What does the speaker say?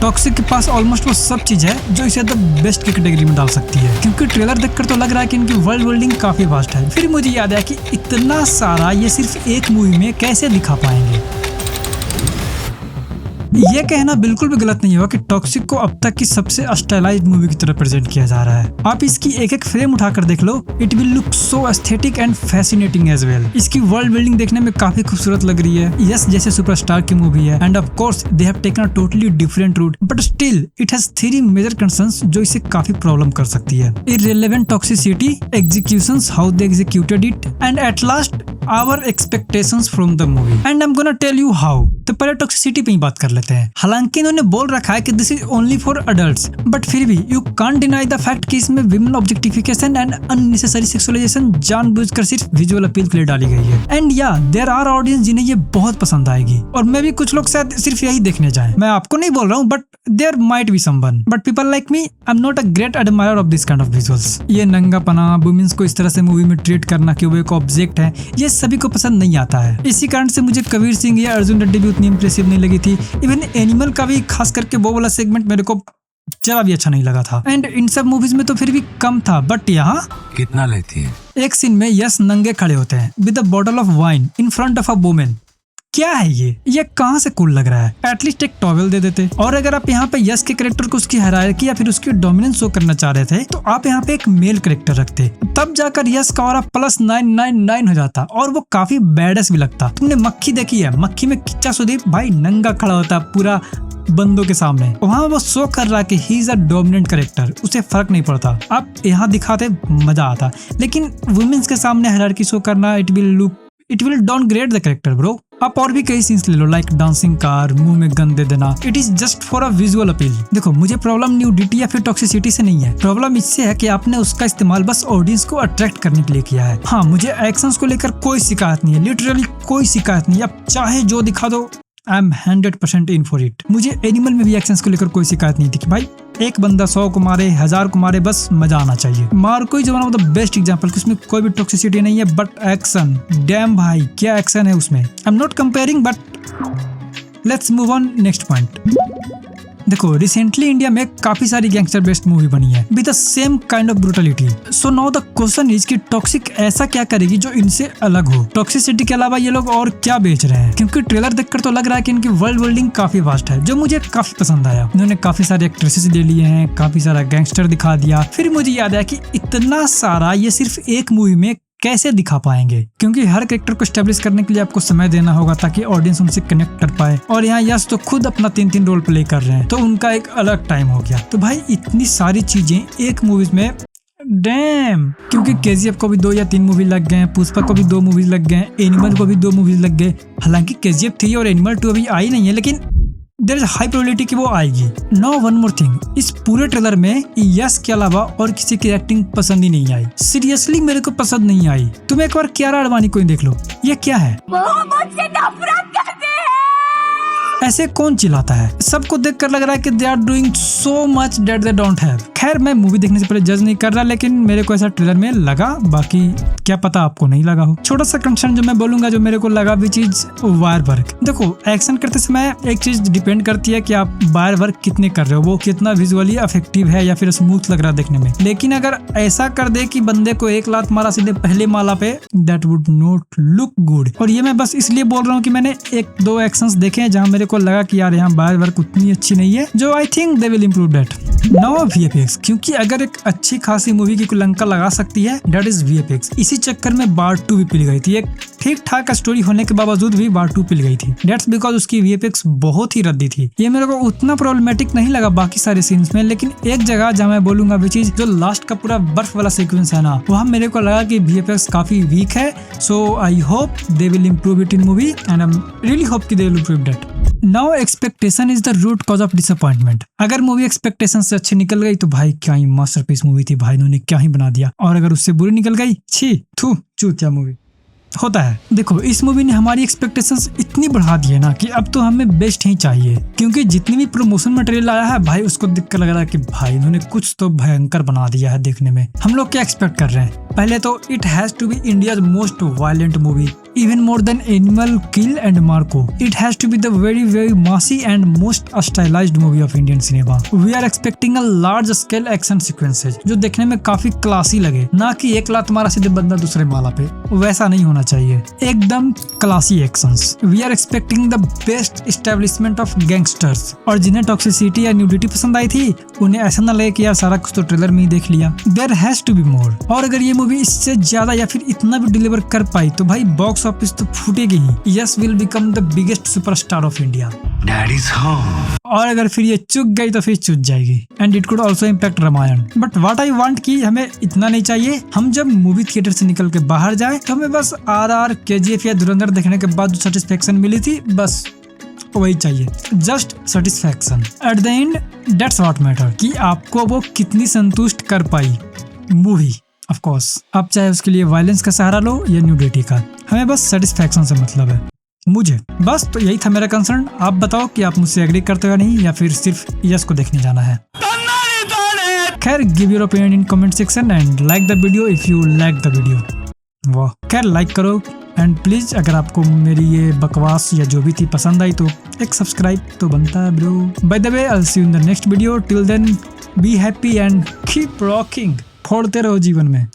Toxic के पास almost वो सब चीज है जो इसे द बेस्ट की कैटेगरी में डाल सकती है, क्योंकि ट्रेलर देखकर तो लग रहा है कि इनकी वर्ल्ड बिल्डिंग काफी वास्ट है। फिर मुझे याद आया कि इतना सारा ये सिर्फ एक मूवी में कैसे दिखा पाएंगे। ये कहना बिल्कुल भी गलत नहीं होगा कि टॉक्सिक को अब तक की सबसे स्टाइलाइज्ड मूवी की तरह प्रेजेंट किया जा रहा है। आप इसकी एक एक फ्रेम उठाकर देख लो, it will look so aesthetic and fascinating as well. इसकी वर्ल्ड बिल्डिंग देखने में काफी खूबसूरत लग रही है। यस, जैसे सुपरस्टार की मूवी है and of course they have taken a totally different route, but still it has 3 major concerns जो इसे काफी प्रॉब्लम कर सकती है। Irrelevant toxicity, executions, how they executed it, and at last our expectations from the movie. And I am gonna tell you how. तो पहले toxicity पे ही बात कर लेते हैं। हालांकि इन्होंने बोल रखा है कि this is only for adults, but फिर भी you can't deny the fact कि इसमें women objectification and unnecessary sexualisation जानबूझकर सिर्फ विजुअल अपील के लिए डाली गई है। एंड या देयर आर ऑडियंस जिन्हें ये बहुत पसंद आएगी, और मैं भी कुछ लोग शायद सिर्फ यही देखने जाएं। मैं आपको नहीं बोल रहा हूँ, but there might be someone, but people like me, I am not a great admirer of this kind of visuals. ये नंगापना, वुमेन्स को इस तरह से मूवी में ट्रीट करना कि वो एक ऑब्जेक्ट है, ये सभी को पसंद नहीं आता है। इसी कारण से मुझे कबीर सिंह या अर्जुन रेड्डी भी उतनी इंप्रेसिव नहीं लगी थी। इवन एनिमल का भी, खास करके वो वाला सेगमेंट मेरे को जरा भी अच्छा नहीं लगा था। एंड इन सब मूवीज में तो फिर भी कम था, बट यहाँ कितना लेती है? एक सीन में यस नंगे खड़े होते हैं with a bottle of wine in front of a women. क्या है ये कहाँ से कूल लग रहा है? एटलीस्ट एक टॉवेल दे देते। और अगर आप यहाँ पे यस के कैरेक्टर को उसकी हायरार्की या फिर उसकी डोमिनेंस शो करना चाह रहे थे, तो आप यहाँ पे एक मेल कैरेक्टर रखते, तब जाकर यस का ऑरा +999 हो जाता और वो काफी बैडस भी लगता। तुमने मक्खी देखी है? मक्खी में किच्चा सुदीप भाई नंगा खड़ा होता पूरा बंदों के सामने, वहाँ वो शो कर रहा कि he is a dominant character, उसे फर्क नहीं पड़ता। आप यहाँ दिखाते मजा आता, लेकिन वुमेन्स के सामने हायरार्की शो करना, it will downgrade the character bro. आप और भी कई सीन्स ले लो, लाइक डांसिंग कार, मुंह में गन दे देना, it is just for a visual appeal. देखो, मुझे प्रॉब्लम न्यूडिटी या फिर टॉक्सिसिटी से नहीं है, प्रॉब्लम इससे है कि आपने उसका इस्तेमाल बस ऑडियंस को अट्रैक्ट करने के लिए किया है। हाँ, मुझे एक्शंस को लेकर कोई शिकायत नहीं है, लिटरली कोई शिकायत नहीं। आप चाहे जो दिखा दो, I am 100% in for it. मुझे एनिमल में भी एक्शंस को लेकर कोई शिकायत नहीं थी कि भाई एक बंदा 100 को मारे, 1000 को मारे, बस मजा आना चाहिए। Marco is one of the best example, उसमें कोई भी टॉक्सिसिटी नहीं है, बट एक्शन, डैम भाई क्या एक्शन है उसमें। आई am not comparing, but let's move on next point. देखो, रिसेंटली इंडिया में काफी सारी गैंगस्टर बेस्ड मूवी बनी है with the same kind of brutality. So now the question is कि टॉक्सिक ऐसा क्या करेगी जो इनसे अलग हो? टॉक्सिसिटी के अलावा ये लोग और क्या बेच रहे हैं? क्योंकि ट्रेलर देखकर तो लग रहा है कि इनकी वर्ल्ड बिल्डिंग काफी वास्ट है, जो मुझे काफी पसंद आया। इन्होंने काफी सारे एक्ट्रेसेस दे लिए हैं, काफी सारा गैंगस्टर दिखा दिया। फिर मुझे याद आया कि इतना सारा ये सिर्फ एक मूवी में कैसे दिखा पाएंगे, क्योंकि हर कैरेक्टर को एस्टेब्लिश करने के लिए आपको समय देना होगा ताकि ऑडियंस उनसे कनेक्ट कर पाए। और यहाँ यस तो खुद अपना 3-3 रोल प्ले कर रहे हैं, तो उनका एक अलग टाइम हो गया। तो भाई इतनी सारी चीजें एक मूवीज में, डैम। क्योंकि केजीएफ को भी 2 या 3 मूवी लग गए, पुष्पा को भी 2 मूवीज लग गए, एनिमल को भी 2 मूवीज लग गए। हालांकि केजीएफ 3 और एनिमल 2 अभी आई नहीं है, लेकिन देयर इज हाई प्रोबेबिलिटी कि वो आएगी। नाउ वन मोर थिंग, इस पूरे ट्रेलर में यस के अलावा और किसी की एक्टिंग पसंद ही नहीं आई। सीरियसली मेरे को पसंद नहीं आई। तुम एक बार कियारा आडवाणी को ही देख लो, ये क्या है? वो मुझसे नफरत करते हैं। ऐसे कौन चिल्लाता है? सबको देखकर लग रहा है कि they are doing so much that they don't have. खैर, मैं मूवी देखने से पहले जज नहीं कर रहा, लेकिन मेरे को ऐसा ट्रेलर में लगा, बाकी क्या पता आपको नहीं लगा हो। छोटा सा कंसर्न जो मैं बोलूंगा, जो मेरे को लगा, भी चीज वायर वर्क। देखो, एक्शन करते समय एक चीज डिपेंड करती है कि आप वायर वर्क कितने कर रहे हो, वो कितना विजुअली इफेक्टिव है या फिर स्मूथ लग रहा है देखने में। लेकिन अगर ऐसा कर दे कि बंदे को एक लात मारा सीधे पहले माला पे, that would not look good. और ये मैं बस इसलिए बोल रहा हूँ कि मैंने 1-2 एक्शंस देखे हैं जहाँ मेरे को लगा कि यार यहाँ वायर वर्क उतनी अच्छी नहीं है, जो I think they will improve that. Now VFX, क्योंकि अगर एक अच्छी खासी मूवी की कुलंका लगा सकती है, दैट इज VFX। इसी चक्कर में पार्ट 2 भी पिल गई थी। एक ठीक ठाक स्टोरी होने के बावजूद भी पार्ट 2 पिल गई थी। दैट्स बिकॉज उसकी VFX बहुत ही रद्दी थी। ये मेरे को उतना प्रॉब्लमेटिक नहीं लगा बाकी सारे सीन्स में, लेकिन एक जगह जहाँ मैं बोलूंगा वो चीज, जो लास्ट का पूरा बर्फ वाला सीक्वेंस है ना, वहाँ मेरे को लगा कि VFX काफी वीक है। So I hope they will improve it in movie, and I am really hope कि they will improve that. Now expectation is the root cause of disappointment. अगर मूवी एक्सपेक्टेशन से अच्छी निकल गई तो भाई क्या ही मास्टरपीस मूवी थी, भाई इन्होंने क्या ही बना दिया। और अगर उससे बुरी निकल गई, छी थू चूतिया मूवी होता है। देखो, इस मूवी ने हमारी एक्सपेक्टेशंस इतनी बढ़ा दी है ना कि अब तो हमें बेस्ट ही चाहिए, क्योंकि जितनी भी प्रमोशन मटेरियल आया है भाई, उसको देख कर लग रहा है कि भाई इन्होंने कुछ तो भयंकर बना दिया है देखने में। हम लोग क्या एक्सपेक्ट कर रहे हैं? पहले तो it has to be India's most violent movie, even more than Animal, Kill and Marco. It has to be the very massy and most stylized movie of Indian cinema. We are expecting a large scale action sequences जो देखने में काफी classy लगे, ना कि एक लात मारा सीधे बंदा दूसरे माला पे, वैसा नहीं होना चाहिए, एकदम classy actions. We are expecting the best establishment of gangsters, और जिन्हें टॉक्सिसिटी या न्यूडिटी पसंद आई थी उन्हें ऐसा न लगे कि यार सारा कुछ तो ट्रेलर में ही देख लिया। There has to be more, और अगर ये मूवी इससे ज्यादा या फिर इतना भी डिलीवर कर पाई तो भाई बॉक्स ऑफिस तो फूटेगी ही। Yes will become the biggest superstar of India. Daddy's home. और अगर फिर ये चुक गई तो फिर चुक जाएगी, and it could also impact Ramayana. But what I want कि हमें इतना नहीं चाहिए, हम जब मूवी थिएटर से निकल के बाहर जाए तो हमें बस RR, KGF या धुरंधर देखने के बाद जो सेटिस्फेक्शन मिली थी बस वही चाहिए, just satisfaction. At the end that's what matter कि आपको वो कितनी संतुष्ट कर पाई मूवी। ऑफ कोर्स आप चाहे उसके लिए वायलेंस का सहारा लो या न्यूडिटी का, हमें बस सेटिस्फेक्शन से मतलब है मुझे। बस तो यही था मेरा कंसर्न। आप बताओ कि आप मुझसे एग्री करते हो या नहीं, या फिर सिर्फ यस को देखने जाना है। खैर give your opinion in comment section and like the video if you like the video. वाह, खैर लाइक करो एंड प्लीज अगर आपको मेरी ये बकवास या जो भी थी पसंद आई तो एक सब्सक्राइब तो बनता है bro. By the way I will see you in the next video. Till then be happy and keep rocking. फोड़ते रहो जीवन में।